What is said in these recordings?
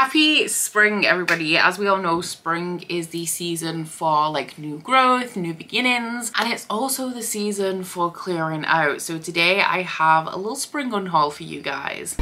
Happy spring, everybody. As we all know, spring is the season for like new growth, new beginnings, and it's also the season for clearing out. So today I have a little spring unhaul for you guys.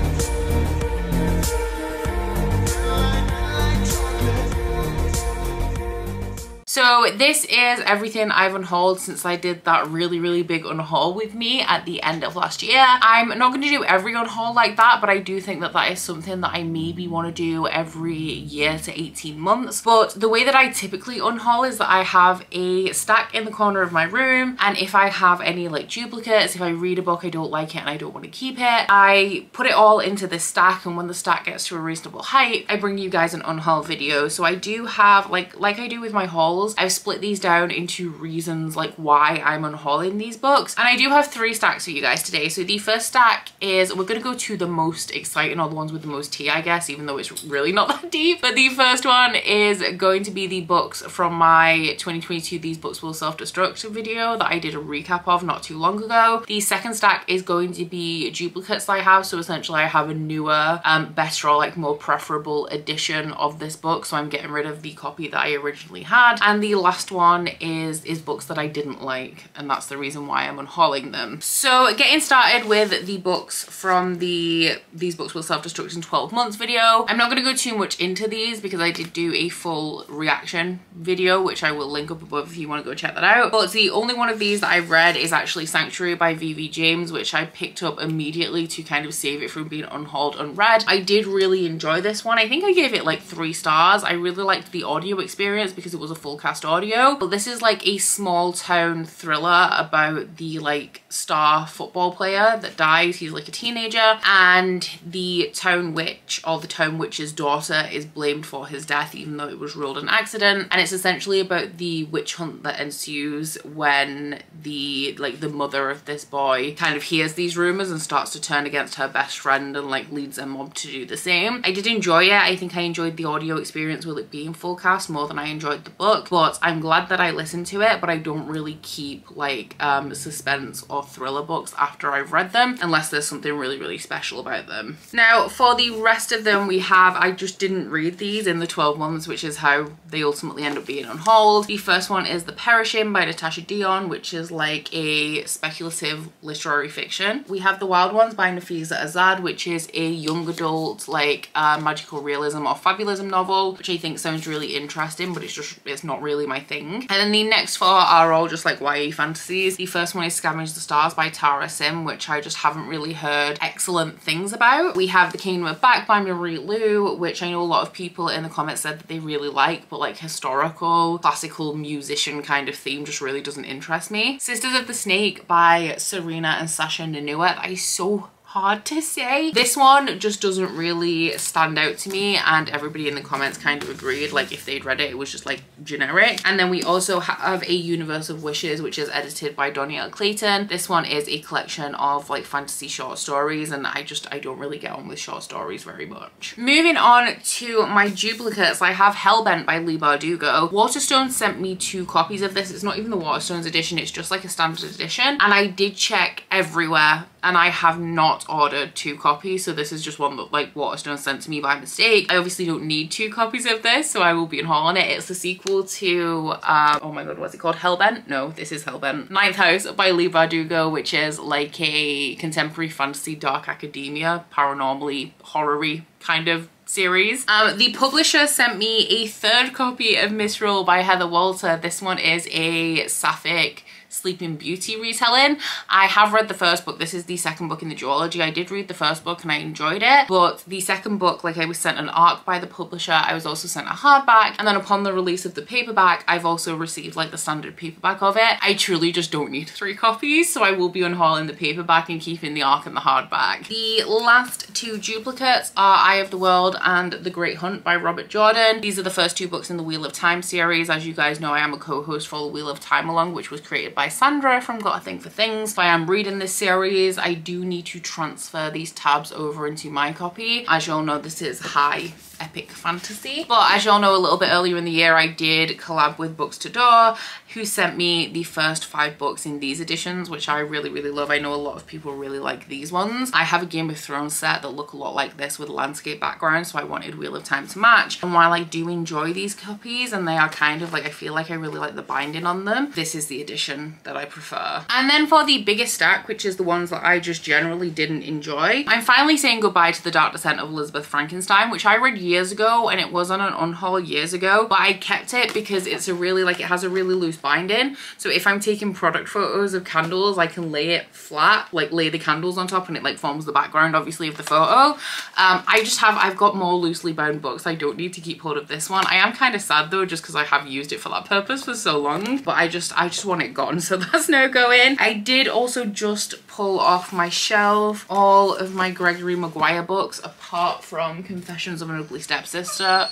So this is everything I've unhauled since I did that really big unhaul with me at the end of last year. I'm not going to do every unhaul like that, but I do think that that is something that I maybe want to do every year to 18 months. But the way that I typically unhaul is that I have a stack in the corner of my room, and if I have any like duplicates, if I read a book, I don't like it and I don't want to keep it, I put it all into this stack, and when the stack gets to a reasonable height, I bring you guys an unhaul video. So I do have, like I do with my hauls, I've split these down into reasons like why I'm unhauling these books, and I do have 3 stacks for you guys today. So the first stack is, we're going to go to the most exciting, or the ones with the most tea, I guess, even though it's really not that deep. But the first one is going to be the books from my 2022 These Books Will Self-Destruct video that I did a recap of not too long ago. The second stack is going to be duplicates that I have. So essentially I have a newer, better, or like more preferable edition of this book, so I'm getting rid of the copy that I originally had. And the last one is books that I didn't like, and that's the reason why I'm unhauling them. So getting started with the books from the These Books Will Self-Destruct in 12 months video. I'm not going to go too much into these because I did do a full reaction video, which I will link up above if you want to go check that out. But the only one of these that I've read is actually Sanctuary by V.V. James, which I picked up immediately to kind of save it from being unhauled unread. I did really enjoy this one. I think I gave it like 3 stars. I really liked the audio experience because it was a full cast audio. But this is like a small town thriller about the like star football player that dies. He's like a teenager, and the town witch, or the town witch's daughter, is blamed for his death even though it was ruled an accident. And it's essentially about the witch hunt that ensues when the mother of this boy kind of hears these rumors and starts to turn against her best friend and like leads a mob to do the same. I did enjoy it. I think I enjoyed the audio experience with it being full cast more than I enjoyed the book, but I'm glad that I listened to it. But I don't really keep like suspense or thriller books after I've read them unless there's something really special about them. Now for the rest of them, we have, I just didn't read these in the 12 months, which is how they ultimately end up being unhauled. The first one is The Perishing by Natasha Dion, which is like a speculative literary fiction. We have The Wild Ones by Nafisa Azad, which is a young adult like magical realism or fabulism novel, which I think sounds really interesting, but it's not really my thing. And then the next 4 are all just like YA fantasies. The first one is Scavenge the Stars by Tara Sim, which I just haven't really heard excellent things about. We have The Kingdom of Back by Marie Lu, which I know a lot of people in the comments said that they really like, but like historical, classical musician kind of theme just really doesn't interest me. Sisters of the Snake by Serena and Sasha Nanua. That is so hard to say. This one just doesn't really stand out to me, and everybody in the comments kind of agreed, like if they'd read it, it was just like generic. And then we also have A Universe of Wishes, which is edited by Donielle Clayton. This one is a collection of like fantasy short stories, and I don't really get on with short stories very much. Moving on to my duplicates, I have Hellbent by Leigh Bardugo. Waterstones sent me 2 copies of this. It's not even the Waterstones edition, it's just like a standard edition, and I did check everywhere and I have not ordered 2 copies, so this is just one that like Waterstone sent to me by mistake. I obviously don't need 2 copies of this, so I will be unhauling it. It's the sequel to oh my god, what's it called? Hellbent? No, this is Hellbent. Ninth House by Leigh Bardugo, which is like a contemporary fantasy dark academia, paranormally horror-y kind of series. The publisher sent me a 3rd copy of Misrule by Heather Walter. This one is a sapphic Sleeping Beauty retelling. I have read the first book. This is the second book in the duology. I did read the first book and I enjoyed it, but the second book, like I was sent an ARC by the publisher. I was also sent a hardback, and then upon the release of the paperback, I've also received like the standard paperback of it. I truly just don't need 3 copies, so I will be unhauling the paperback and keeping the ARC and the hardback. The last 2 duplicates are Eye of the World and The Great Hunt by Robert Jordan. These are the first 2 books in the Wheel of Time series. As you guys know, I am a co-host for the Wheel of Time Along, which was created by Sandra from Got a Thing for Things. If I am reading this series, I do need to transfer these tabs over into my copy. As you all know, this is high epic fantasy. But as y'all know, a little bit earlier in the year I did collab with Books to Door, who sent me the first 5 books in these editions, which I really love. I know a lot of people really like these ones. I have a Game of Thrones set that look a lot like this with landscape background, so I wanted Wheel of Time to match. And while I do enjoy these copies and they are kind of like, I feel like I really like the binding on them, this is the edition that I prefer. And then for the biggest stack, which is the ones that I just generally didn't enjoy, I'm finally saying goodbye to The Dark Descent of Elizabeth Frankenstein, which I read years ago, and it was on an Unhaul years ago, but I kept it because it's a really, like, it has a really loose binding. So if I'm taking product photos of candles, I can lay it flat, like lay the candles on top, and it like forms the background obviously of the photo. I've got more loosely bound books. I don't need to keep hold of this one. I am kind of sad though, just because I have used it for that purpose for so long, but I just want it gone, so that's no going. I did also just pull off my shelf all of my Gregory Maguire books, apart from Confessions of an Ugly Stepsister.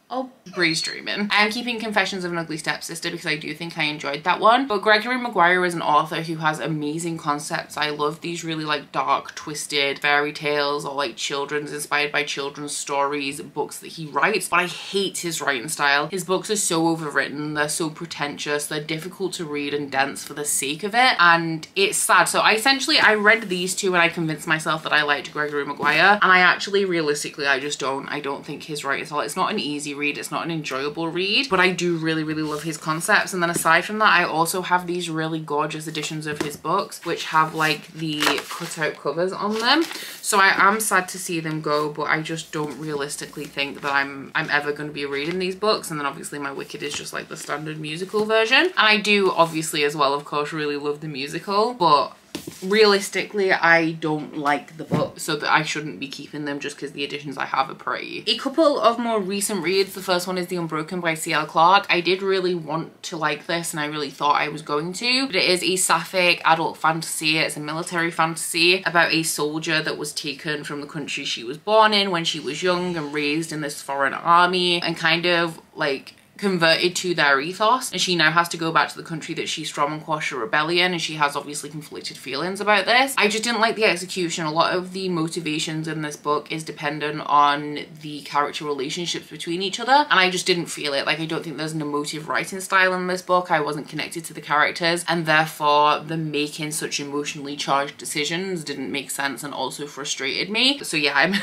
Oh, Breeze Dreaming. I am keeping Confessions of an Ugly Stepsister because I do think I enjoyed that one. But Gregory Maguire is an author who has amazing concepts. I love these really like dark, twisted fairy tales or like children's, inspired by children's stories, books that he writes. But I hate his writing style. His books are so overwritten. They're so pretentious. They're difficult to read and dense for the sake of it. And it's sad. So I read these two and I convinced myself that I liked Gregory Maguire. And I actually, realistically, I don't think his writing style, it's not an easy read, it's not an enjoyable read, but I do really love his concepts. And then aside from that, I also have these really gorgeous editions of his books which have like the cutout covers on them, so I am sad to see them go, but I just don't realistically think that I'm ever going to be reading these books. And then obviously my Wicked is just like the standard musical version, and I do obviously as well of course really love the musical, but realistically I don't like the book, so that I shouldn't be keeping them just because the editions I have are pretty. A couple of more recent reads. The first one is The Unbroken by C.L. Clarke. I did really want to like this and I really thought I was going to, but it is a sapphic adult fantasy. It's a military fantasy about a soldier that was taken from the country she was born in when she was young and raised in this foreign army and kind of like converted to their ethos, and she now has to go back to the country that she's from and quash a rebellion, and she has obviously conflicted feelings about this. I just didn't like the execution. A lot of the motivations in this book is dependent on the character relationships between each other, and I just didn't feel it. Like, I don't think there's an emotive writing style in this book. I wasn't connected to the characters, and therefore the making such emotionally charged decisions didn't make sense and also frustrated me. So yeah, I'm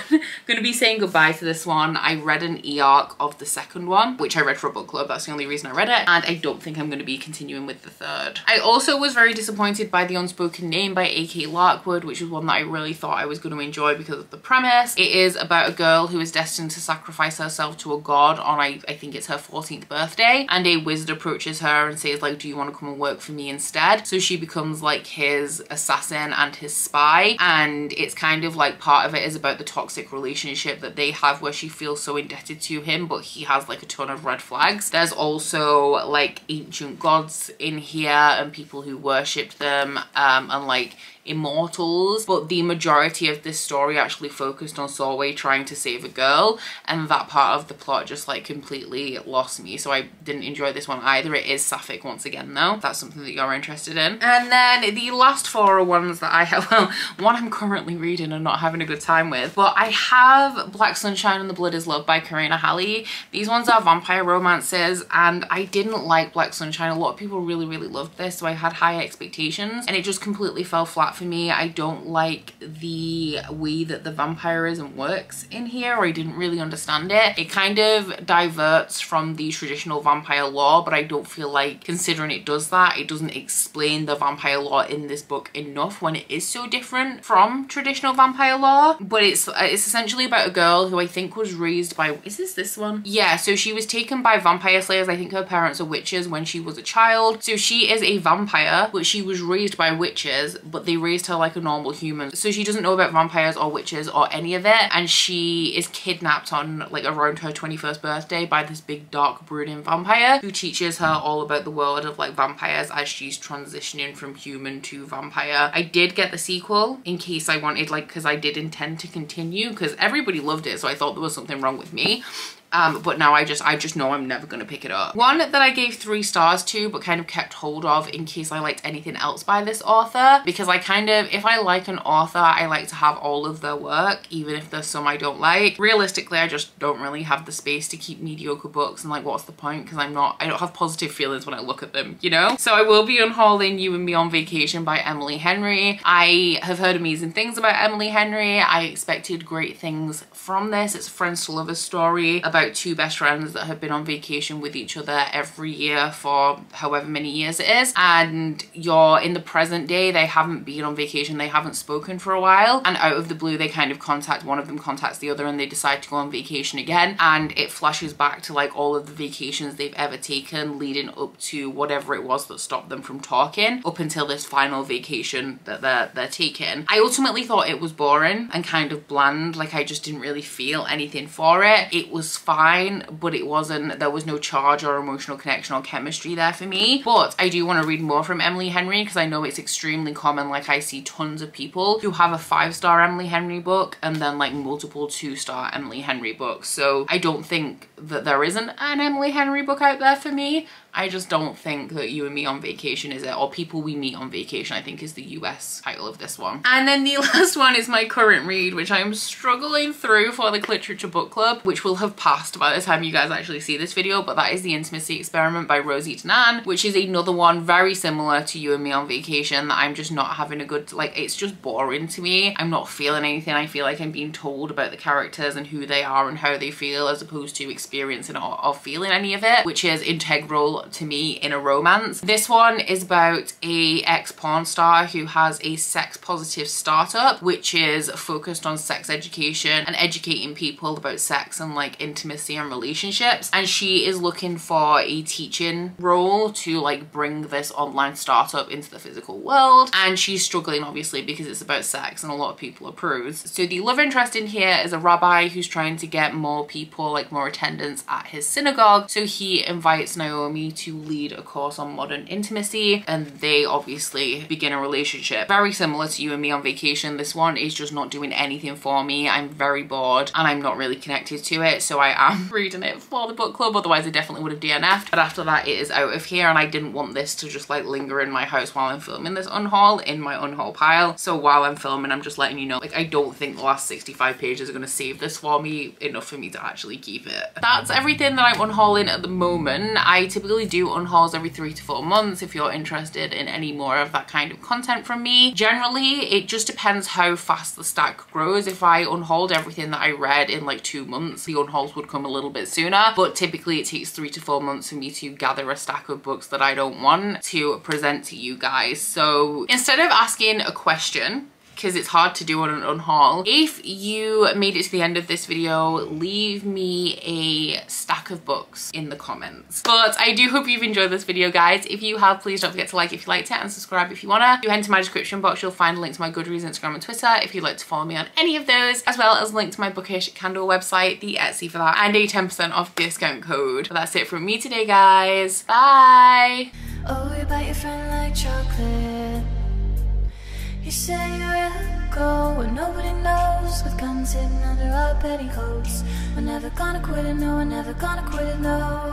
gonna be saying goodbye to this one. I read an e-arc of the second one, which I read for a book club. That's the only reason I read it, and I don't think I'm going to be continuing with the third. I also was very disappointed by The Unspoken Name by A.K. Larkwood, which was one that I really thought I was going to enjoy because of the premise. It is about a girl who is destined to sacrifice herself to a god on I think it's her 14th birthday, and a wizard approaches her and says like, do you want to come and work for me instead? So she becomes like his assassin and his spy, and it's kind of like part of it is about the toxic relationship that they have where she feels so indebted to him but he has like a ton of red flags. There's also like ancient gods in here and people who worshipped them and like immortals, but the majority of this story actually focused on Solway trying to save a girl, and that part of the plot just like completely lost me, so I didn't enjoy this one either. It is sapphic once again though, if that's something that you're interested in. And then the last 4 are ones that I have, well, one I'm currently reading and not having a good time with, but I have Black Sunshine and the Blood is Love by Karina Halley. These ones are vampire romances, and I didn't like Black Sunshine. A lot of people really loved this, so I had high expectations and it just completely fell flat for me. I don't like the way that the vampirism works in here, or I didn't really understand it. It kind of diverts from the traditional vampire lore, but I don't feel like, considering it does that, it doesn't explain the vampire lore in this book enough when it is so different from traditional vampire lore. But it's essentially about a girl who I think was raised by, is this one? Yeah, so she was taken by vampire slayers. I think her parents are witches when she was a child. So she is a vampire, but she was raised by witches, but they raised her like a normal human. So she doesn't know about vampires or witches or any of it, and she is kidnapped on like around her 21st birthday by this big dark brooding vampire who teaches her all about the world of like vampires as she's transitioning from human to vampire. I did get the sequel in case I wanted, like, because I did intend to continue because everybody loved it, so I thought there was something wrong with me. but now I just know I'm never gonna pick it up. One that I gave 3 stars to but kind of kept hold of in case I liked anything else by this author, because I kind of, if I like an author, I like to have all of their work, even if there's some I don't like. Realistically, I just don't really have the space to keep mediocre books, and like, what's the point? Because I don't have positive feelings when I look at them, you know? So I will be unhauling You and Me on Vacation by Emily Henry. I have heard amazing things about Emily Henry. I expected great things from this. It's a friends to lovers story about 2 best friends that have been on vacation with each other every year for however many years it is, and you're in the present day, they haven't been on vacation, they haven't spoken for a while, and out of the blue they kind of one of them contacts the other and they decide to go on vacation again, and it flashes back to like all of the vacations they've ever taken leading up to whatever it was that stopped them from talking up until this final vacation that they're taking. I ultimately thought it was boring and kind of bland, like I just didn't really feel anything for it. It was fine, but it wasn't, there was no charge or emotional connection or chemistry there for me. But I do want to read more from Emily Henry because I know it's extremely common. Like I see tons of people who have a 5-star Emily Henry book and then like multiple 2-star Emily Henry books. So I don't think that there isn't an Emily Henry book out there for me. I just don't think that You and Me on Vacation is it, or People We Meet on Vacation, I think is the US title of this one. And then the last one is my current read, which I'm struggling through for the Literature Book Club, which will have passed by the time you guys actually see this video, but that is The Intimacy Experiment by Rosie Tanan, which is another one very similar to You and Me on Vacation that I'm just not having a good, like, it's just boring to me. I'm not feeling anything. I feel like I'm being told about the characters and who they are and how they feel, as opposed to experiencing or feeling any of it, which is integral to me in a romance. This one is about a ex-porn star who has a sex positive startup, which is focused on sex education and educating people about sex and like intimacy and relationships, and she is looking for a teaching role to like bring this online startup into the physical world, and she's struggling obviously because it's about sex and a lot of people are prudes. So the love interest in here is a rabbi who's trying to get more people, like more attendance at his synagogue, so he invites Naomi to lead a course on modern intimacy, and they obviously begin a relationship. Very similar to You and Me on Vacation, this one is just not doing anything for me. I'm very bored and I'm not really connected to it, so I am reading it for the book club, otherwise I definitely would have DNF'd. But after that it is out of here, and I didn't want this to just like linger in my house while I'm filming this unhaul in my unhaul pile. So while I'm filming, I'm just letting you know, like, I don't think the last 65 pages are going to save this for me enough for me to actually keep it. That's everything that I'm unhauling at the moment. I typically do unhauls every 3 to 4 months if you're interested in any more of that kind of content from me. Generally, it just depends how fast the stack grows. If I unhauled everything that I read in like 2 months, the unhauls would come a little bit sooner, but typically it takes 3 to 4 months for me to gather a stack of books that I don't want to present to you guys. So instead of asking a question, because it's hard to do on an unhaul, if you made it to the end of this video, leave me a stack of books in the comments. But I do hope you've enjoyed this video, guys. If you have, please don't forget to like if you liked it and subscribe if you wanna. If you head into my description box, you'll find a link to my Goodreads, Instagram and Twitter if you'd like to follow me on any of those, as well as a link to my Bookish Kindle website, the Etsy for that, and a 10% off discount code. But that's it from me today, guys. Bye! Oh, you bite your friend like chocolate. You say you'll go where nobody knows, with guns hidden under our petticoats. We're never gonna quit it, no, we're never gonna quit it, no.